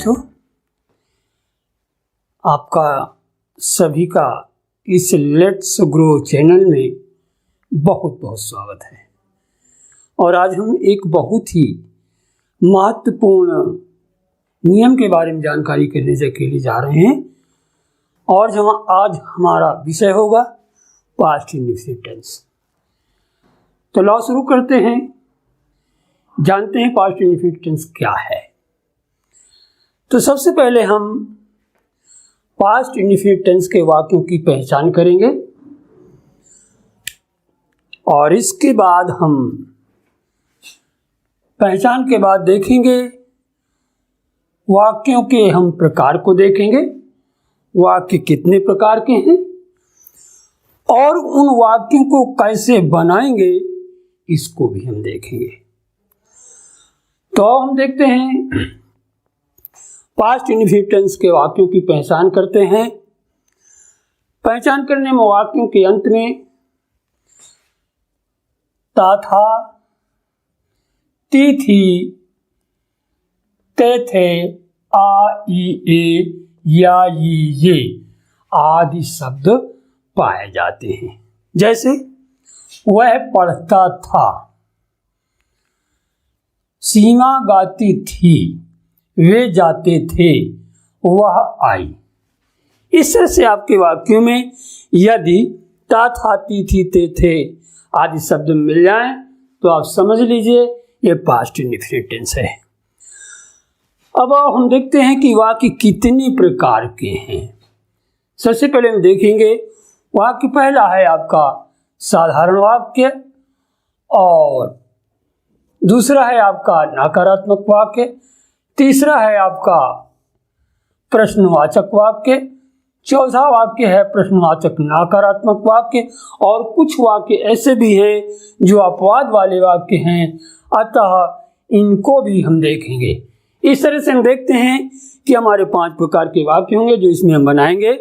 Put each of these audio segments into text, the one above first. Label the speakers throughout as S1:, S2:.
S1: बच्चों, आपका सभी का इस लेट्स ग्रो चैनल में बहुत बहुत स्वागत है। और आज हम एक बहुत ही महत्वपूर्ण नियम के बारे में जानकारी करने के लिए जा रहे हैं। और आज हमारा विषय होगा पास्ट इंडेफिनिट टेंस। तो लो शुरू करते हैं, जानते हैं पास्ट इंडेफिनिट टेंस क्या है। तो सबसे पहले हम पास्ट इंडेफिनिट टेंस के वाक्यों की पहचान करेंगे और इसके बाद हम पहचान के बाद देखेंगे वाक्यों के हम प्रकार को देखेंगे, वाक्य कितने प्रकार के हैं और उन वाक्यों को कैसे बनाएंगे इसको भी हम देखेंगे। तो हम देखते हैं पास्ट इंडेफिनिट टेंस के वाक्यों की पहचान करते हैं। पहचान करने में वाक्यों के अंत में ता था, ती थी, ते थे, आ, ई, ए, या, ये आदि शब्द पाए जाते हैं। जैसे वह पढ़ता था, सीमा गाती थी, वे जाते थे, वह आई। इस तरह से आपके वाक्यों में यदि ता, था, ती, थी, ते, थे आदि शब्द मिल जाएं तो आप समझ लीजिए ये पास्ट इंडेफिनिट टेंस है। अब हम देखते हैं कि वाक्य कितनी प्रकार के हैं। सबसे पहले हम देखेंगे वाक्य पहला है आपका साधारण वाक्य और दूसरा है आपका नकारात्मक वाक्य, तीसरा है आपका प्रश्नवाचक वाक्य, चौथा वाक्य है प्रश्नवाचक नकारात्मक वाक्य और कुछ वाक्य ऐसे भी हैं जो अपवाद वाले वाक्य हैं, अतः इनको भी हम देखेंगे। इस तरह से हम देखते हैं कि हमारे 5 प्रकार के वाक्य होंगे जो इसमें हम बनाएंगे।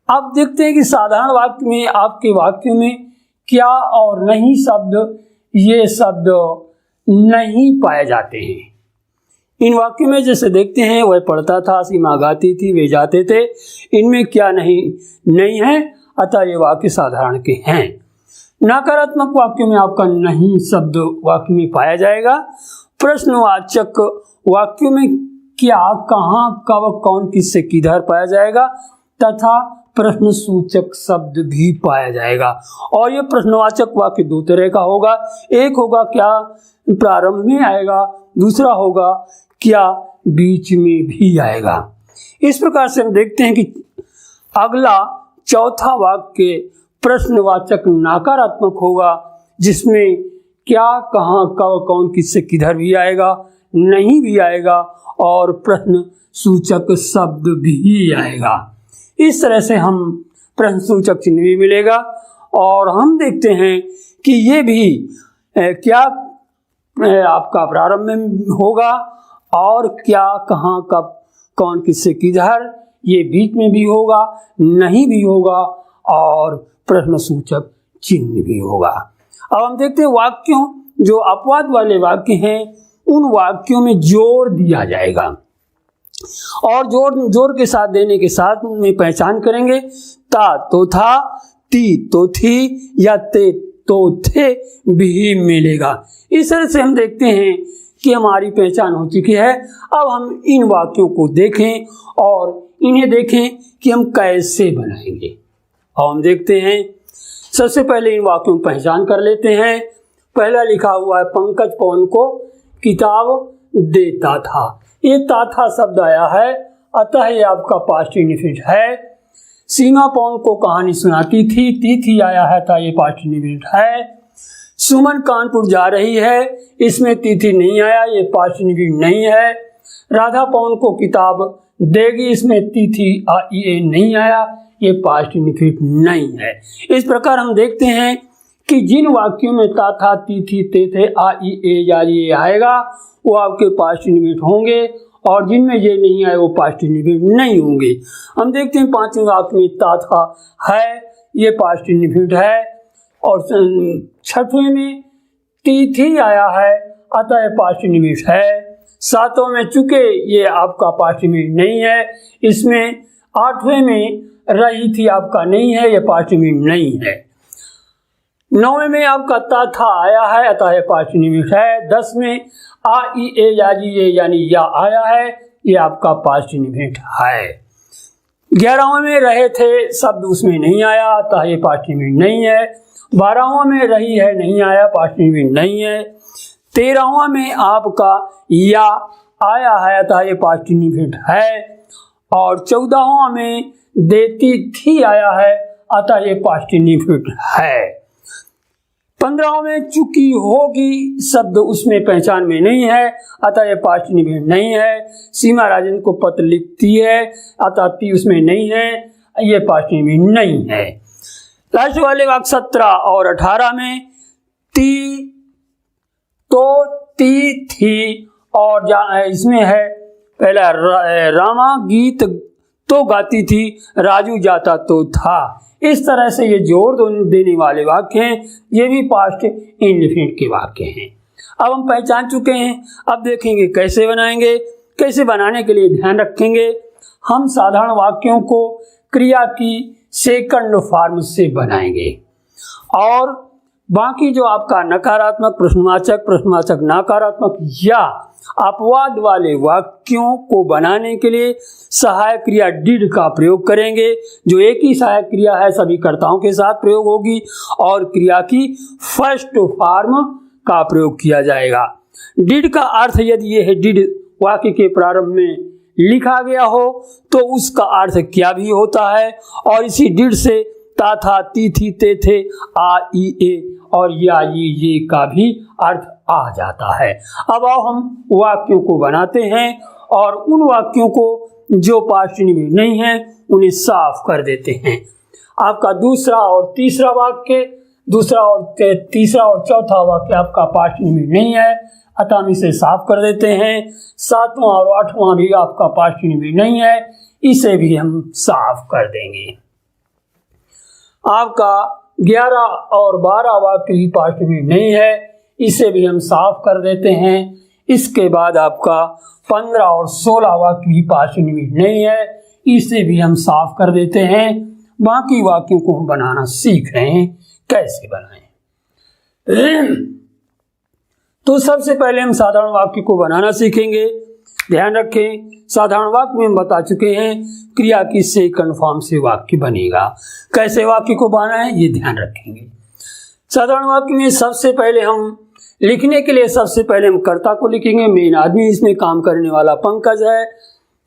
S1: अब देखते हैं कि साधारण वाक्य में आपके वाक्यों में क्या और नहीं शब्द, ये शब्द नहीं पाए जाते हैं। इन वाक्यों में जैसे देखते हैं वह पढ़ता था, सीमा गाती थी, वे जाते थे, इनमें क्या नहीं है, अतः ये वाक्य साधारण के हैं। नकारात्मक वाक्यों में आपका नहीं शब्द वाक्य में पाया जाएगा। प्रश्नवाचक वाक्यों में क्या, कहाँ, कब, कौन, किससे, किधर पाया जाएगा तथा प्रश्न सूचक शब्द भी पाया जाएगा। और ये प्रश्नवाचक वाक्य 2 तरह का होगा। एक होगा क्या प्रारंभ में आएगा, दूसरा होगा क्या बीच में भी आएगा। इस प्रकार से हम देखते हैं कि अगला चौथा वाक्य प्रश्नवाचक नकारात्मक होगा जिसमें क्या, कहाँ, कब, कौन, किससे, किधर भी आएगा, नहीं भी आएगा और प्रश्न सूचक शब्द भी आएगा। इस तरह से हम प्रश्न सूचक चिन्ह भी मिलेगा और हम देखते हैं कि ये भी क्या आपका प्रारंभ में होगा और क्या, कहाँ, कब, कौन, किससे, किधर, ये बीच में भी होगा, नहीं भी होगा और प्रश्न सूचक चिन्ह भी होगा। अब हम देखते हैं वाक्यों जो अपवाद वाले वाक्य हैं उन वाक्यों में जोर दिया जाएगा और जोर के साथ देने के साथ में पहचान करेंगे। ता तो था, ती तो थी या ते तो थे भी मिलेगा। इस तरह से हम देखते हैं कि हमारी पहचान हो चुकी है। अब हम इन वाक्यों को देखें और इन्हें देखें कि हम कैसे बनाएंगे। अब हम देखते हैं, सबसे पहले इन वाक्यों में पहचान कर लेते हैं। पहला लिखा हुआ है पंकज पवन को किताब देता था। ये ता था शब्द आया है, अतः ये आपका पास्ट इंडेफिनिट है। सीमा पवन को कहानी सुनाती थी, ती आया है था, ये पास्ट इंडेफिनिट है। सुमन कानपुर जा रही है, इसमें तिथि नहीं आया, ये पास्ट इंडेफिनिट नहीं है। राधा पवन को किताब देगी, इसमें तिथि ये नहीं आया, ये पास्ट इंडेफिनिट नहीं है। इस प्रकार हम देखते हैं कि जिन वाक्यों में ता था, तिथि, ते थे, ए, या, ये आएगा वो आपके पास्ट इंडेफिनिट होंगे और जिनमें ये नहीं आए वो पास्ट इंडेफिनिट नहीं होंगे। हम देखते हैं 5वें वाक्य में ता था है, ये पास्ट इंडेफिनिट है और 6वें में तिथि आया है, अतः पास्ट इंडेफिनिट है। सातों में चूंकि ये आपका पास्ट इंडिफिनिट नहीं है, इसमें आठवें में रही थी आपका नहीं है, ये पास्ट इंडिफिनिट नहीं है। नौवें में आपका ता था आया है, अतः ये पास्ट इंडिफिनिट है। 10 में आ ई ए या जी ये यानी या आया है, ये आपका पास्ट इंडिफिनिट है। 11वें में रहे थे शब्द उसमें नहीं आया, अतः ये पास्ट इंडिफिनिट नहीं है। 12वां में रही है नहीं आया, पास्ट इंडिफिनिट नहीं है। 13वां में आपका या आया है, अतः ये पास्ट इंडिफिनिट है। और 14वां में देती थी आया है, अतः ये पास्ट इंडिफिनिट है। 15वां में चुकी होगी शब्द उसमें पहचान में नहीं है, अतः ये पास्ट इंडिफिनिट नहीं है। सीमा राजन को पत्र लिखती है, अतः ती उसमें नहीं है, ये पास्ट इंडिफिनिट नहीं है। लास्ट वाले वाक्य 17 और 18 में ती तो ती थी, और इसमें है पहला रामा गीत तो गाती थी, राजू जाता तो था। इस तरह से ये जोर देने वाले वाक्य हैं, ये भी पास्ट इंडिफिनिट के वाक्य हैं। अब हम पहचान चुके हैं, अब देखेंगे कैसे बनाएंगे। कैसे बनाने के लिए ध्यान रखेंगे, हम साधारण वाक्यों को क्रिया की सेकंड फॉर्म से बनाएंगे, और बाकी जो आपका नकारात्मक, प्रश्नवाचक, प्रश्नवाचक नकारात्मक या अपवाद वाले वाक्यों को बनाने के लिए सहायक क्रिया डिड का प्रयोग करेंगे, जो एक ही सहायक क्रिया है, सभी कर्ताओं के साथ प्रयोग होगी, और क्रिया की फर्स्ट फॉर्म का प्रयोग किया जाएगा। डिड का अर्थ यदि ये है डिड वाक्य के प्रारंभ में लिखा गया हो तो उसका अर्थ क्या भी होता है, और इसी डिड से ता था, ती थी, ते थे, आ ई ए और या ये का भी अर्थ आ जाता है। अब आओ हम वाक्यों को बनाते हैं, और उन वाक्यों को जो पास्ट इंडिफिनिट नहीं है उन्हें साफ कर देते हैं। आपका दूसरा और तीसरा वाक्य, दूसरा और तीसरा और चौथा वाक्य आपका पास्ट इंडिफिनिट नहीं है, अतः हम इसे साफ कर देते हैं। 7वां और 8वां भी आपका पास्ट इंडिफिनिट नहीं है, इसे भी हम साफ कर देंगे। आपका 11 और 12 वाक्य भी पास्ट इंडिफिनिट नहीं है, इसे भी हम साफ कर देते हैं। इसके बाद आपका 15 और 16 वाक्य भी पास्ट इंडिफिनिट नहीं है, इसे भी हम साफ कर देते हैं। बाकी वाक्यों को हम बनाना सीख रहे हैं, कैसे बनाएं। तो सबसे पहले हम साधारण वाक्य को बनाना सीखेंगे। ध्यान रखें, साधारण वाक्य में हम बता चुके हैं क्रिया की सेकंड फॉर्म से वाक्य बनेगा। कैसे वाक्य को बनाएं ये ध्यान रखेंगे। साधारण वाक्य में सबसे पहले हम लिखने के लिए सबसे पहले हम कर्ता को लिखेंगे। मेन आदमी इसमें काम करने वाला पंकज है,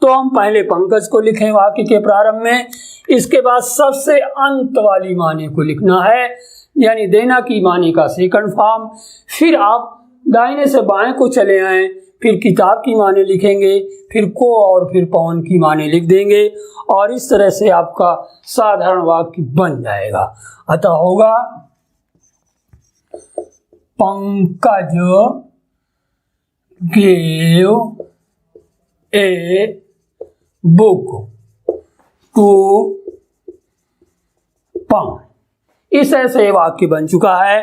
S1: तो हम पहले पंकज को लिखें वाक्य के प्रारंभ में। इसके बाद सबसे अंत वाली माने को लिखना है, यानी देना की माने का सेकंड फॉर्म। फिर आप दाहिने से बाएं को चले आएं, फिर किताब की माने लिखेंगे, फिर को और फिर पवन की माने लिख देंगे, और इस तरह से आपका साधारण वाक्य बन जाएगा। अतः होगा Pankaj gave a book to Pawan. इस ऐसे वाक्य बन चुका है।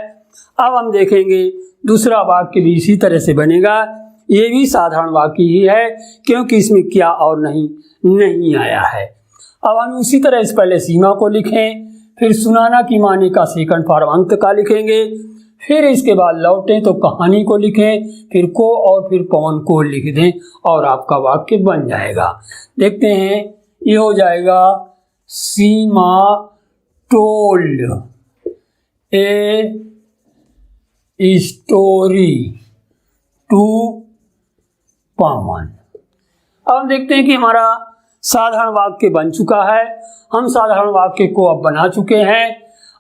S1: अब हम देखेंगे दूसरा वाक्य भी इसी तरह से बनेगा। ये भी साधारण वाक्य ही है, क्योंकि इसमें क्या और नहीं आया है। अब हम उसी तरह इस पहले सीमा को लिखें, फिर सुनाना की माने का सेकंड फॉर्म अंत का लिखेंगे, फिर इसके बाद लौटें तो कहानी को लिखें, फिर को और फिर पवन को लिख दें, और आपका वाक्य बन जाएगा। देखते हैं, ये हो जाएगा सीमा टोल्ड ए स्टोरी टू पवन। अब हम देखते हैं कि हमारा साधारण वाक्य बन चुका है। हम साधारण वाक्य को अब बना चुके हैं।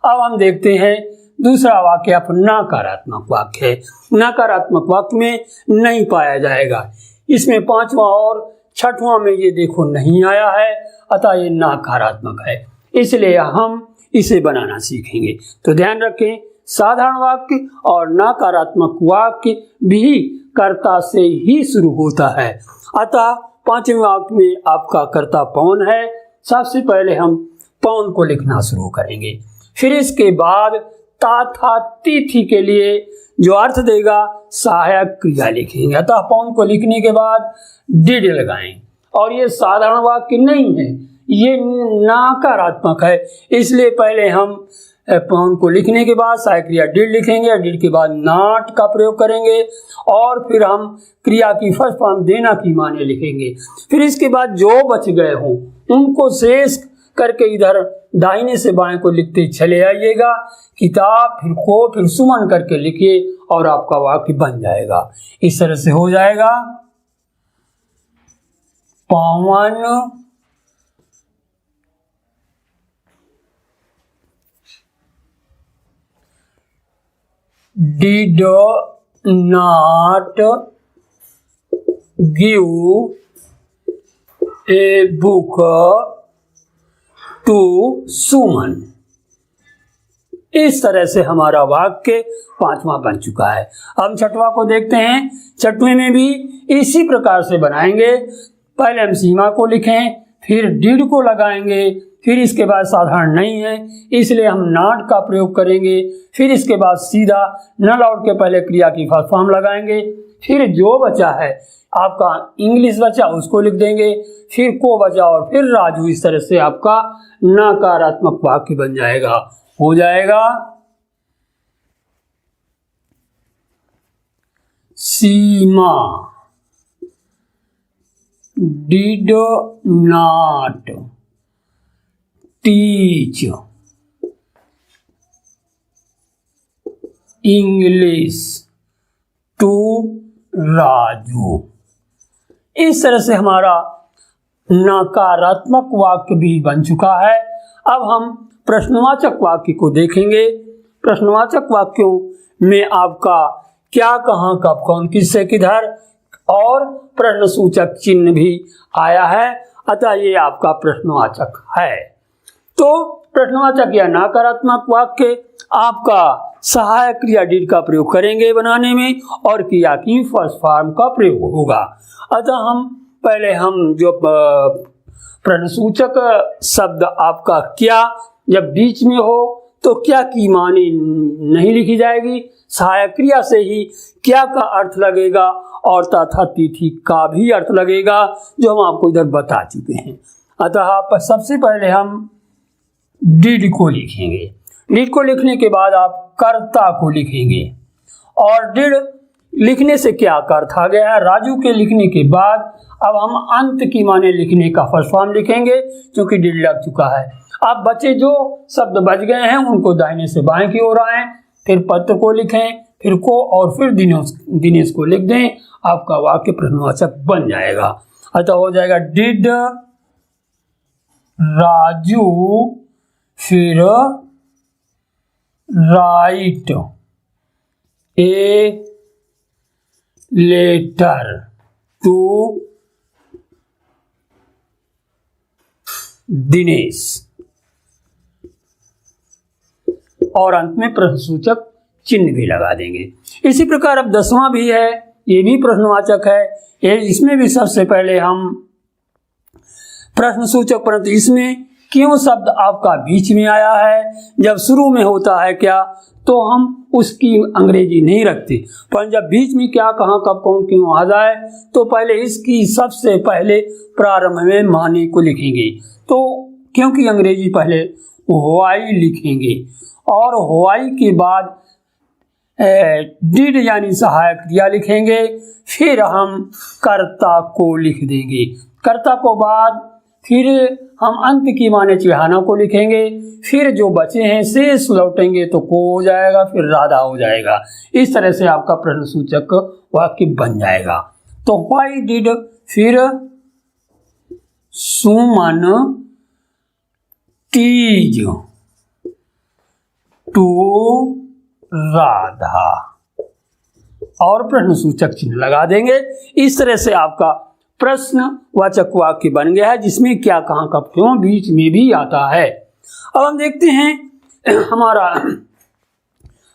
S1: अब हम देखते हैं दूसरा वाक्य अब नकारात्मक वाक्य है। नकारात्मक वाक्य में नहीं पाया जाएगा। इसमें 5वां और 6वां में ये देखो नहीं आया है, अतः ये नकारात्मक है, इसलिए हम इसे बनाना सीखेंगे। तो ध्यान रखें, साधारण वाक्य और नकारात्मक वाक्य भी कर्ता से ही शुरू होता है। अतः 5वें वाक्य में आपका कर्ता पवन है। सबसे पहले हम पवन को लिखना शुरू करेंगे। फिर इसके बाद ता था ती थी के लिए जो अर्थ देगा सहायक क्रिया लिखेंगे। अतः पौन को लिखने के बाद डिड लगाएं। और ये साधारण वाक्य नहीं है, ये नकारात्मक है, इसलिए पहले हम पौन को लिखने के बाद सहायक क्रिया डिड लिखेंगे, डिड के बाद नॉट का प्रयोग करेंगे और फिर हम क्रिया की फर्स्ट फॉर्म देना की माने लिखेंगे। फिर इसके बाद जो बच गए हों उनको शेष करके इधर दाहिने से बाएं को लिखते चले आइएगा। किताब फिर को फिर सुमन करके लिखिए और आपका वाक्य बन जाएगा। इस तरह से हो जाएगा, पवन did not give a book to सुमन। इस तरह से हमारा वाक्य पांचवा बन चुका है। अब छठवां को देखते हैं। छठवें में भी इसी प्रकार से बनाएंगे। पहले हम सीमा को लिखें, फिर डिड को लगाएंगे, फिर इसके बाद साधारण नहीं है इसलिए हम नॉट का प्रयोग करेंगे, फिर इसके बाद सीधा न लौट के पहले क्रिया की फर्स्ट फॉर्म लगाएंगे, फिर जो बचा है आपका इंग्लिश बचा उसको लिख देंगे, फिर को बचा और फिर राजू। इस तरह से आपका नकारात्मक वाक्य बन जाएगा। हो जाएगा, सीमा did not teach English to Raju. इस तरह से हमारा नकारात्मक वाक्य भी बन चुका है। अब हम प्रश्नवाचक वाक्य को देखेंगे। प्रश्नवाचक वाक्यों में आपका क्या, कहाँ, कब, कौन, किससे, किधर और प्रश्नसूचक चिन्ह भी आया है, अतः ये आपका प्रश्नवाचक है। तो प्रश्नवाचक या नकारात्मक वाक्य आपका सहायक क्रिया डिड का प्रयोग करेंगे बनाने में और क्रिया की फर्स्ट फॉर्म का प्रयोग होगा। अतः हम जो प्रश्नसूचक शब्द आपका क्या जब बीच में हो तो क्या की माने नहीं लिखी जाएगी, सहायक क्रिया से ही क्या का अर्थ लगेगा और तथा तिथि का भी अर्थ लगेगा, जो हम आपको इधर बता चुके हैं। अतः सबसे पहले हम डिड को लिखेंगे। डिड को लिखने के बाद आप कर्ता को लिखेंगे और डिड लिखने से क्या का अर्थ आ गया है। राजू के लिखने के बाद अब हम अंत की माने लिखने का फर्स्ट फॉर्म लिखेंगे क्योंकि डिड लग चुका है। अब बचे जो शब्द बच गए हैं उनको दाहिने से बाएं की ओर आए, फिर पत्र को लिखें, फिर को और फिर दिनेश को लिख दें, आपका वाक्य प्रश्नवाचक बन जाएगा। अतः हो जाएगा डिड राजू फिर write a letter to Dinesh और अंत में प्रश्नसूचक चिन्ह भी लगा देंगे। इसी प्रकार अब 10वां भी है, ये भी प्रश्नवाचक है। इसमें भी सबसे पहले हम प्रश्नसूचक, परंतु इसमें क्यों शब्द आपका बीच में आया है। जब शुरू में होता है क्या तो हम उसकी अंग्रेजी नहीं रखते, पर जब बीच में क्या, कहाँ, कब, कौन, क्यों आ जाए तो पहले इसकी सबसे पहले प्रारंभ में माने को लिखेंगे। तो क्योंकि अंग्रेजी पहले व्हाई लिखेंगे और व्हाई के बाद डिड यानी सहायक क्रिया लिखेंगे, फिर हम कर्ता को लिख देंगे। कर्ता को बाद फिर हम अंत की माने चिढ़ाना को लिखेंगे, फिर जो बचे हैं शेष लौटेंगे तो को हो जाएगा, फिर राधा हो जाएगा। इस तरह से आपका प्रश्नसूचक वाक्य बन जाएगा। तो व्हाई डिड फिर सुमन टीज टू राधा और प्रश्नसूचक चिन्ह लगा देंगे। इस तरह से आपका प्रश्नवाचक वाक्य बन गया है जिसमें क्या, कहाँ, कब, क्यों बीच में भी आता है। अब हम देखते हैं हमारा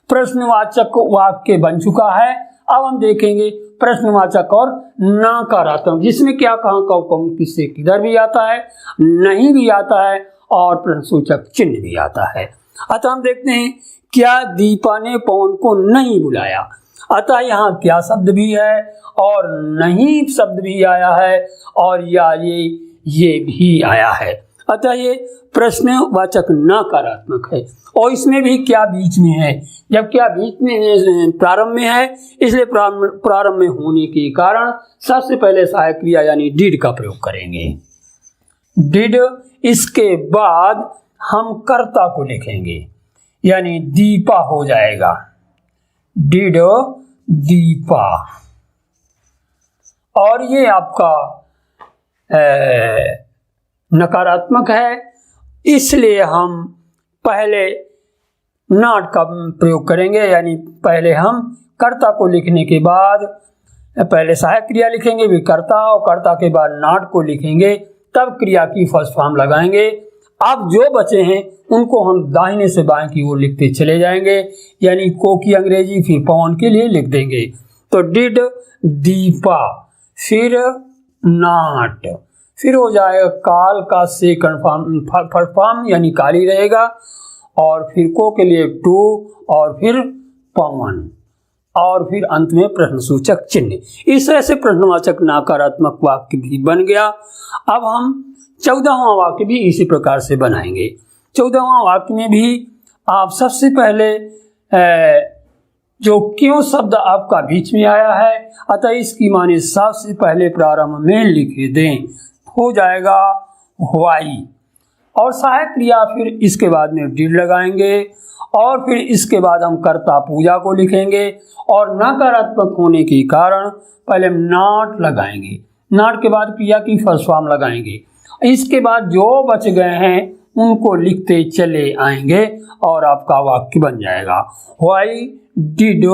S1: प्रश्नवाचक वाक्य बन चुका है। अब हम देखेंगे प्रश्नवाचक और नकारात्मक, जिसमें क्या, कहाँ, कब, कौन, किससे, किधर भी आता है, नहीं भी आता है और प्रश्नसूचक चिन्ह भी आता है। अतः हम देखते हैं क्या दीपा ने पवन को नहीं बुलाया। अतः यहाँ क्या शब्द भी है और नहीं शब्द भी आया है और या ये भी आया है। अतः ये प्रश्नवाचक नकारात्मक है। और इसमें भी क्या बीच में है, जब क्या बीच में है, प्रारंभ में है, इसलिए प्रारंभ में होने के कारण सबसे पहले सहायक क्रिया यानी डिड का प्रयोग करेंगे। डिड, इसके बाद हम कर्ता को लिखेंगे यानी दीपा हो जाएगा। डिड दीपा। और ये आपका नकारात्मक है, इसलिए हम पहले नॉट का प्रयोग करेंगे यानी पहले हम कर्ता को लिखने के बाद पहले सहायक क्रिया लिखेंगे भी कर्ता और कर्ता के बाद नॉट को लिखेंगे, तब क्रिया की फर्स्ट फॉर्म लगाएंगे। अब जो बचे हैं उनको हम दाहिने से बाएं की ओर लिखते चले जाएंगे यानी को की अंग्रेजी फिर पवन के लिए लिख देंगे। तो डिड दीपा, फिर नॉट, फिर हो जाएगा काल का सेकंड फॉर्म फर्स्ट फॉर्म यानी काली रहेगा, और फिर को के लिए टू, और फिर पवन, और फिर अंत में प्रश्नसूचक चिन्ह। इस तरह से प्रश्नवाचक नकारात्मक वाक्य भी बन गया। अब हम 14वां वाक्य भी इसी प्रकार से बनाएंगे। 14वां वाक्य में भी आप सबसे पहले जो क्यों शब्द आपका बीच में आया है, अतः इसकी माने सबसे पहले प्रारंभ में लिख दें, हो जाएगा व्हाई, और सहायक क्रिया फिर इसके बाद में डिड लगाएंगे, और फिर इसके बाद हम कर्ता पूजा को लिखेंगे, और नकारात्मक होने के कारण पहले नॉट लगाएंगे, नॉट के बाद क्रिया की फर्स्ट फॉर्म लगाएंगे। इसके बाद जो बच गए हैं उनको लिखते चले आएंगे और आपका वाक्य बन जाएगा व्हाई डिड,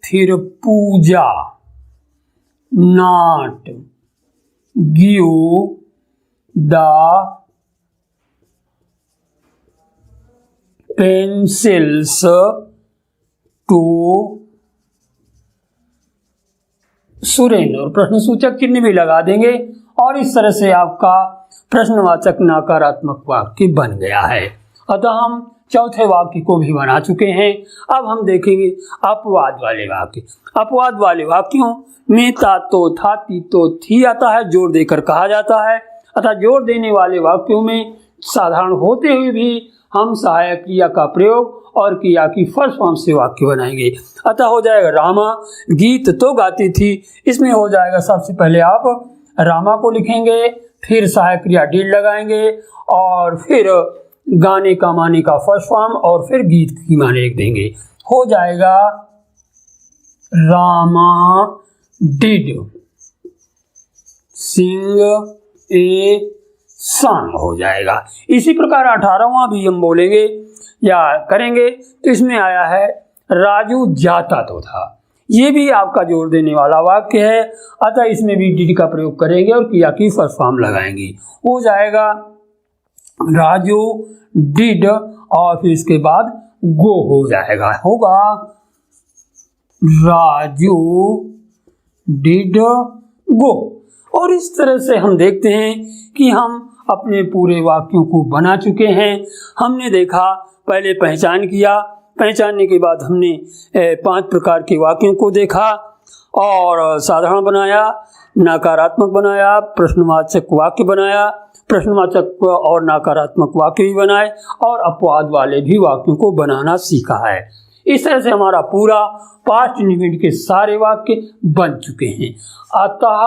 S1: फिर Puja, not, give the pencils to Surendra, और प्रश्नसूचक चिन्ह भी लगा देंगे। और इस तरह से आपका प्रश्नवाचक नकारात्मक वाक्य बन गया है। अतः हम चौथे वाक्य को भी बना चुके हैं। अब हम देखेंगे अपवाद वाले वाक्य। अपवाद वाले वाक्यों में ता, तो, था, ती, तो, थी आता है, जोर देकर कहा जाता है। अतः जोर देने वाले वाक्यों में साधारण होते हुए भी हम सहायक क्रिया का प्रयोग और क्रिया की फर्स्ट फॉर्म से वाक्य बनाएंगे। अतः हो जाएगा रामा गीत तो गाती थी, इसमें हो जाएगा सबसे पहले आप रामा को लिखेंगे, फिर सहायक क्रिया डिड लगाएंगे, और फिर गाने का माने का फर्स्ट फॉर्म, और फिर गीत की माने लिख देंगे। हो जाएगा Rama did sing a song हो जाएगा। इसी प्रकार 18वां भी हम बोलेंगे या करेंगे, तो इसमें आया है राजू जाता तो था, ये भी आपका जोर देने वाला वाक्य है। अतः इसमें भी डिड का प्रयोग करेंगे और क्रिया की फर्स्ट फॉर्म लगाएंगे। हो जाएगा राजू डिड, और फिर इसके बाद गो हो जाएगा, होगा राजू डिड गो। और इस तरह से हम देखते हैं कि हम अपने पूरे वाक्यों को बना चुके हैं। हमने देखा, पहले पहचान किया, पहचानने के बाद हमने 5 प्रकार के वाक्यों को देखा और साधारण बनाया, नकारात्मक बनाया, प्रश्नवाचक वाक्य बनाया, प्रश्नवाचक और नकारात्मक वाक्य भी बनाए, और अपवाद वाले भी वाक्यों को बनाना सीखा है। इस तरह से हमारा पूरा पास्ट इंडिफिनिट के सारे वाक्य बन चुके हैं। अतः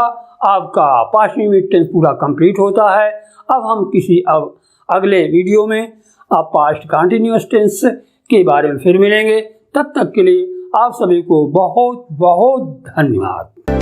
S1: आपका पास्ट इंडिफिनिट टेंस पूरा कंप्लीट होता है। अब हम किसी अगले वीडियो में आप पास्ट कंटिन्यूअस टेंस के बारे में फिर मिलेंगे। तब तक के लिए आप सभी को बहुत बहुत धन्यवाद।